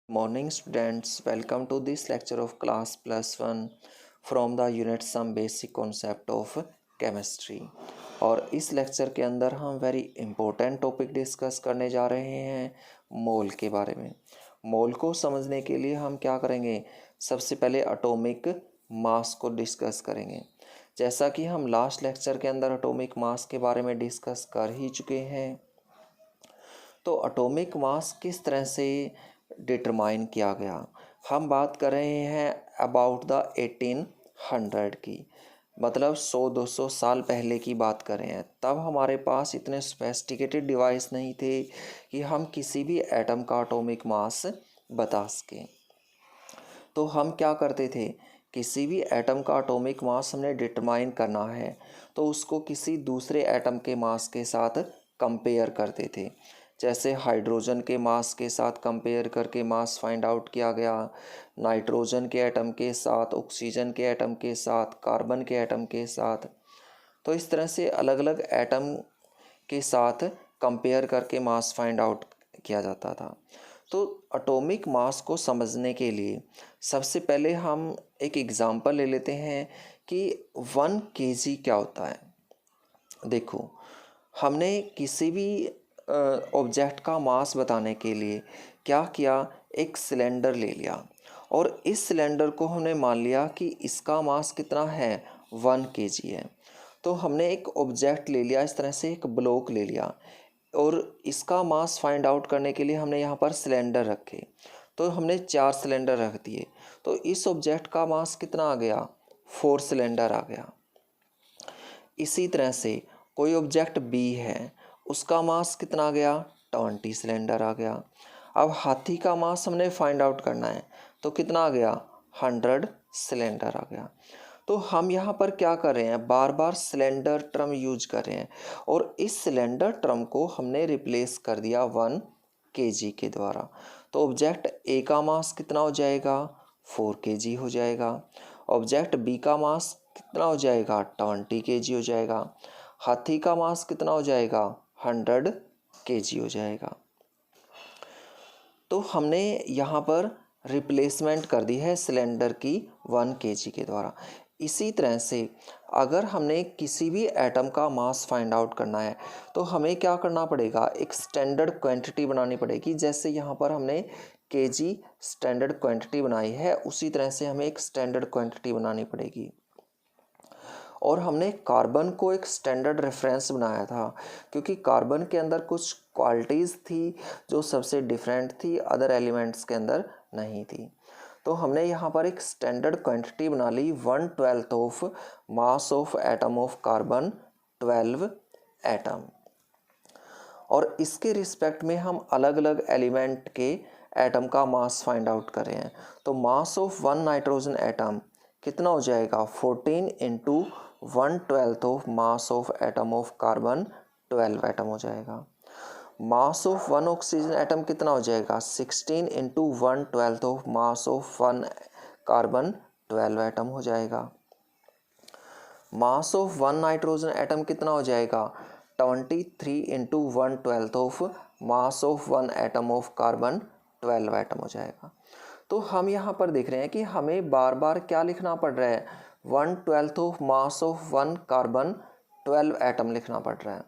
Morning students, welcome to this lecture of class plus 1 from the unit some basic concept of chemistry। और इस lecture के अंदर हम very important topic discuss करने जा रहे हैं मोल के बारे में। मोल को समझने के लिए हम क्या करेंगे, सबसे पहले एटॉमिक मास को डिस्कस करेंगे। जैसा कि हम लास्ट लेक्चर के अंदर एटॉमिक मास के बारे में डिस्कस कर ही चुके हैं, तो एटॉमिक मास किस तरह से डिटरमाइन किया गया। हम बात कर रहे हैं अबाउट द 1800 की, मतलब 100-200 साल पहले की बात कर रहे हैं। तब हमारे पास इतने सोफिस्टिकेटेड डिवाइस नहीं थे कि हम किसी भी एटम का एटॉमिक मास बता सकें। तो हम क्या करते थे, किसी भी एटम का एटॉमिक मास हमने डिटरमाइन करना है तो उसको किसी दूसरे एटम के मास के साथ कंपेयर करते थे। जैसे हाइड्रोजन के मास के साथ कंपेयर करके मास फाइंड आउट किया गया, नाइट्रोजन के एटम के साथ, ऑक्सीजन के एटम के साथ, कार्बन के एटम के साथ। तो इस तरह से अलग अलग एटम के साथ कंपेयर करके मास फाइंड आउट किया जाता था। तो एटॉमिक मास को समझने के लिए सबसे पहले हम एक एग्ज़ाम्पल ले लेते हैं कि 1 kg क्या होता है। देखो, हमने किसी भी ऑब्जेक्ट का मास बताने के लिए क्या किया, एक सिलेंडर ले लिया और इस सिलेंडर को हमने मान लिया कि इसका मास कितना है, 1 kg है। तो हमने एक ऑब्जेक्ट ले लिया, इस तरह से एक ब्लॉक ले लिया और इसका मास फाइंड आउट करने के लिए हमने यहाँ पर सिलेंडर रखे। तो हमने 4 सिलेंडर रख दिए, तो इस ऑब्जेक्ट का मास कितना आ गया, 4 सिलेंडर आ गया। इसी तरह से कोई ऑब्जेक्ट बी है, उसका मास कितना आ गया, 20 सिलेंडर आ गया। अब हाथी का मास हमने फाइंड आउट करना है, तो कितना आ गया, 100 सिलेंडर आ गया। तो हम यहाँ पर क्या कर रहे हैं, बार बार सिलेंडर टर्म यूज कर रहे हैं और इस सिलेंडर टर्म को हमने रिप्लेस कर दिया 1 kg के द्वारा। तो ऑब्जेक्ट ए का मास कितना हो जाएगा, 4 kg हो जाएगा। ऑब्जेक्ट बी का मास कितना हो जाएगा, 20 kg हो जाएगा। हाथी का मास कितना हो जाएगा, 100 kg हो जाएगा। तो हमने यहाँ पर रिप्लेसमेंट कर दी है सिलेंडर की 1 kg के द्वारा। इसी तरह से अगर हमने किसी भी एटम का मास फाइंड आउट करना है तो हमें क्या करना पड़ेगा, एक स्टैंडर्ड क्वांटिटी बनानी पड़ेगी। जैसे यहाँ पर हमने kg स्टैंडर्ड क्वांटिटी बनाई है, उसी तरह से हमें एक स्टैंडर्ड क्वांटिटी बनानी पड़ेगी। और हमने कार्बन को एक स्टैंडर्ड रेफरेंस बनाया था, क्योंकि कार्बन के अंदर कुछ क्वालिटीज़ थी जो सबसे डिफरेंट थी, अदर एलिमेंट्स के अंदर नहीं थी। तो हमने यहाँ पर एक स्टैंडर्ड क्वांटिटी बना ली, 1/12 of mass of atom of carbon, 12 atom. और इसके रिस्पेक्ट में हम अलग अलग एलिमेंट के एटम का मास फाइंड आउट कर रहे हैं। तो मास ऑफ 1 नाइट्रोजन एटम कितना हो जाएगा, 14 into 1/12 of mass of atom of carbon, 12 atom हो जाएगा। मास ऑफ 1 ऑक्सीजन एटम कितना हो जाएगा, 16 into 1/12 of mass of 1 carbon, 12 atom हो जाएगा। मास ऑफ 1 नाइट्रोजन एटम कितना हो जाएगा, 23 into 1/12 of mass of 1 atom of carbon, 12 atom हो जाएगा। तो हम यहाँ पर देख रहे हैं कि हमें बार बार क्या लिखना पड़ रहा है, 1/12 of mass of 1 carbon, 12 atom लिखना पड़ रहा है।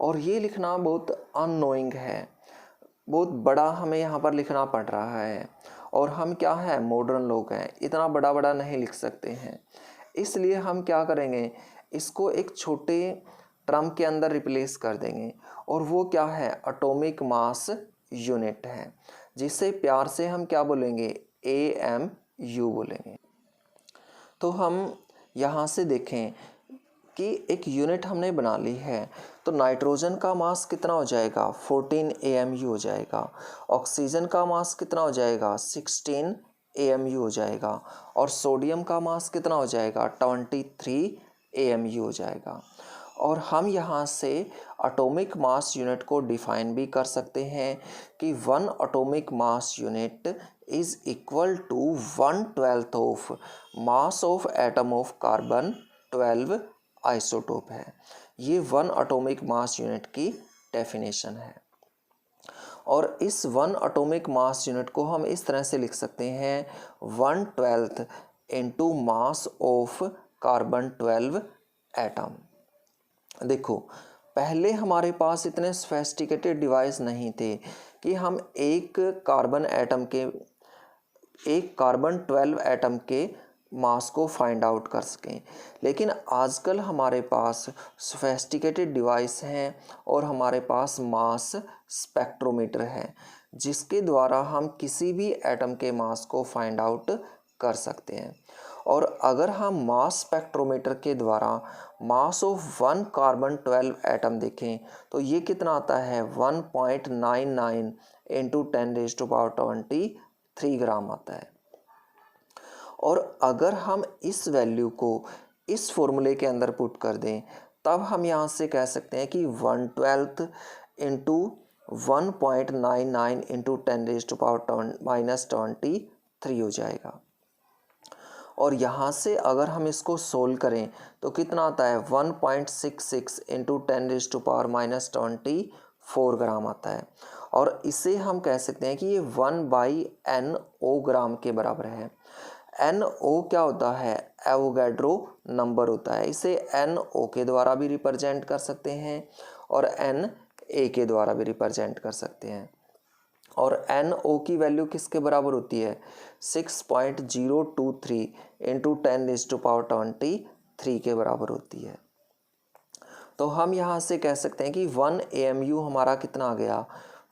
और ये लिखना बहुत अननोइंग है, बहुत बड़ा हमें यहाँ पर लिखना पड़ रहा है। और हम क्या है, मॉडर्न लोग हैं, इतना बड़ा बड़ा नहीं लिख सकते हैं। इसलिए हम क्या करेंगे, इसको एक छोटे टर्म के अंदर रिप्लेस कर देंगे और वो क्या है, एटॉमिक मास यूनिट है, जिसे प्यार से हम क्या बोलेंगे, AMU बोलेंगे। तो हम यहाँ से देखें कि एक यूनिट हमने बना ली है। तो नाइट्रोजन का मास कितना हो जाएगा, 14 AMU हो जाएगा। ऑक्सीजन का मास कितना हो जाएगा, 16 AMU हो जाएगा। और सोडियम का मास कितना हो जाएगा, 23 AMU हो जाएगा। और हम यहाँ से एटॉमिक मास यूनिट को डिफाइन भी कर सकते हैं कि 1 atomic mass unit is equal to 1/12 of mass of atom of carbon, 12 isotope है। ये 1 एटॉमिक मास यूनिट की डेफिनेशन है। और इस 1 एटॉमिक मास यूनिट को हम इस तरह से लिख सकते हैं 1/12 into mass of carbon 12 atom. देखो, पहले हमारे पास इतने सोफिस्टिकेटेड डिवाइस नहीं थे कि हम एक कार्बन 12 एटम के मास को फाइंड आउट कर सकें, लेकिन आजकल हमारे पास सोफिस्टिकेटेड डिवाइस हैं और हमारे पास मास स्पेक्ट्रोमीटर है, जिसके द्वारा हम किसी भी एटम के मास को फाइंड आउट कर सकते हैं। और अगर हम मास स्पेक्ट्रोमीटर के द्वारा मास ऑफ 1 कार्बन 12 एटम देखें तो ये कितना आता है 1.99 इंटू 10⁻23 ग्राम आता है। और अगर हम इस वैल्यू को इस फॉर्मूले के अंदर पुट कर दें तब हम यहाँ से कह सकते हैं कि 1/12 इंटू 1.99 इंटू 10⁻23 हो जाएगा। और यहाँ से अगर हम इसको सोल्व करें तो कितना आता है 1.66 इंटू 10⁻24 ग्राम आता है। और इसे हम कह सकते हैं कि ये 1/NO ग्राम के बराबर है। NO क्या होता है? एवोगैड्रो नंबर होता है। इसे NO के द्वारा भी रिप्रेजेंट कर सकते हैं और NA के द्वारा भी रिप्रेजेंट कर सकते हैं। और NO की वैल्यू किसके बराबर होती है? 6.023 इंटू 10⁻23 के बराबर होती है। तो हम यहाँ से कह सकते हैं कि 1 AMU हमारा कितना आ गया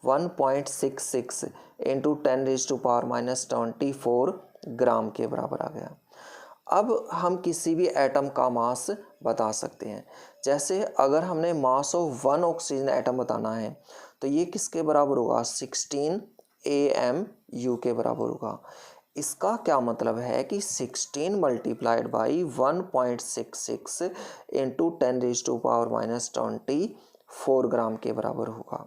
1.66 इंटू 10⁻24 ग्राम के बराबर आ गया। अब हम किसी भी एटम का मास बता सकते हैं। जैसे अगर हमने मास ऑफ 1 ऑक्सीजन एटम बताना है तो ये किसके बराबर होगा 16 AMU के बराबर होगा। इसका क्या मतलब है कि 16 मल्टीप्लाइड बाई 1.66 इंटू 10⁻24 ग्राम के बराबर होगा।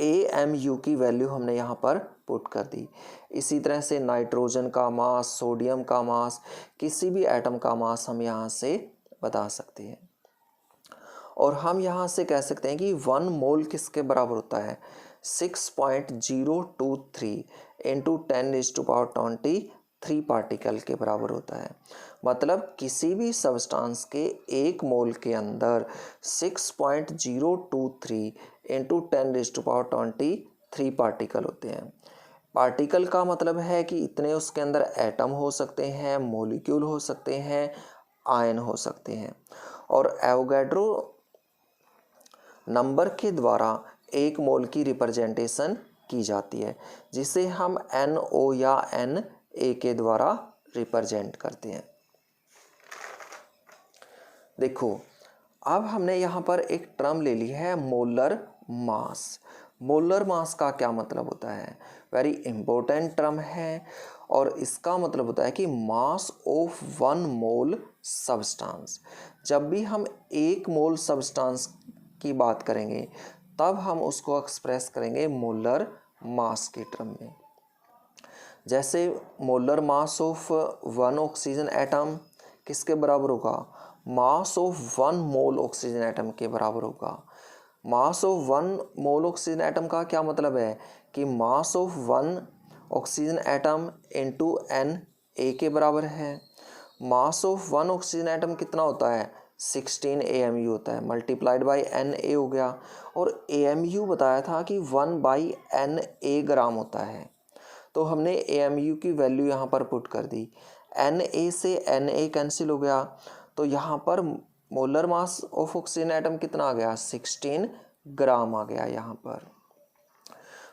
AMU की वैल्यू हमने यहाँ पर पुट कर दी। इसी तरह से नाइट्रोजन का मास, सोडियम का मास, किसी भी एटम का मास हम यहाँ से बता सकते हैं। और हम यहाँ से कह सकते हैं कि 1 मोल किसके बराबर होता है 6.023 इंटू 10⁻23 पार्टिकल के बराबर होता है। मतलब किसी भी सब्सटेंस के 1 मोल के अंदर 6.023 इंटू 10⁻23 पार्टिकल होते हैं। पार्टिकल का मतलब है कि इतने उसके अंदर एटम हो सकते हैं, मॉलिक्यूल हो सकते हैं, आयन हो सकते हैं। और एवोगैड्रो नंबर के द्वारा 1 मोल की रिप्रेजेंटेशन की जाती है, जिसे हम NO या NA के द्वारा रिप्रेजेंट करते हैं। देखो, अब हमने यहाँ पर एक टर्म ले ली है मोलर मास। मोलर मास का क्या मतलब होता है? वेरी इंपॉर्टेंट टर्म है और इसका मतलब होता है कि मास ऑफ 1 मोल सब्सटेंस। जब भी हम 1 मोल सब्सटेंस की बात करेंगे तब हम उसको एक्सप्रेस करेंगे मोलर मास के टर्म में। जैसे molar mass of 1 oxygen atom किसके बराबर होगा? Mass of 1 mole oxygen atom के बराबर होगा। Mass of 1 mole oxygen atom का क्या मतलब है कि mass of 1 oxygen atom into Na के बराबर है। मास ऑफ 1 ऑक्सीजन एटम कितना होता है 16 AMU होता है, मल्टीप्लाइड बाई Na हो गया। और AMU बताया था कि 1/Na ग्राम होता है, तो हमने AMU की वैल्यू यहाँ पर पुट कर दी। Na से Na कैंसिल हो गया, तो यहाँ पर molar mass of oxygen atom कितना आ गया 16 ग्राम आ गया यहाँ पर।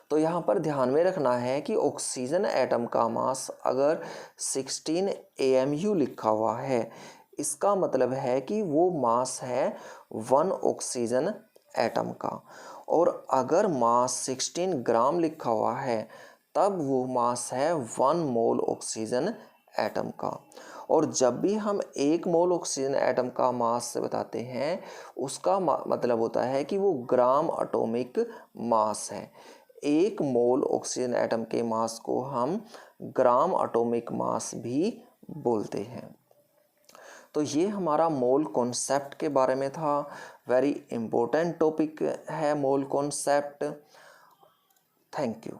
तो यहाँ पर ध्यान में रखना है कि ऑक्सीजन एटम का मास अगर 16 AMU लिखा हुआ है, इसका मतलब है कि वो मास है 1 ऑक्सीजन एटम का। और अगर मास 16 ग्राम लिखा हुआ है तब वो मास है 1 मोल ऑक्सीजन एटम का। और जब भी हम 1 मोल ऑक्सीजन एटम का मास से बताते हैं उसका मतलब होता है कि वो ग्राम एटॉमिक मास है। 1 मोल ऑक्सीजन एटम के मास को हम ग्राम एटॉमिक मास भी बोलते हैं। तो ये हमारा मोल कॉन्सेप्ट के बारे में था। वेरी इम्पोर्टेंट टॉपिक है मोल कॉन्सेप्ट। Thank you.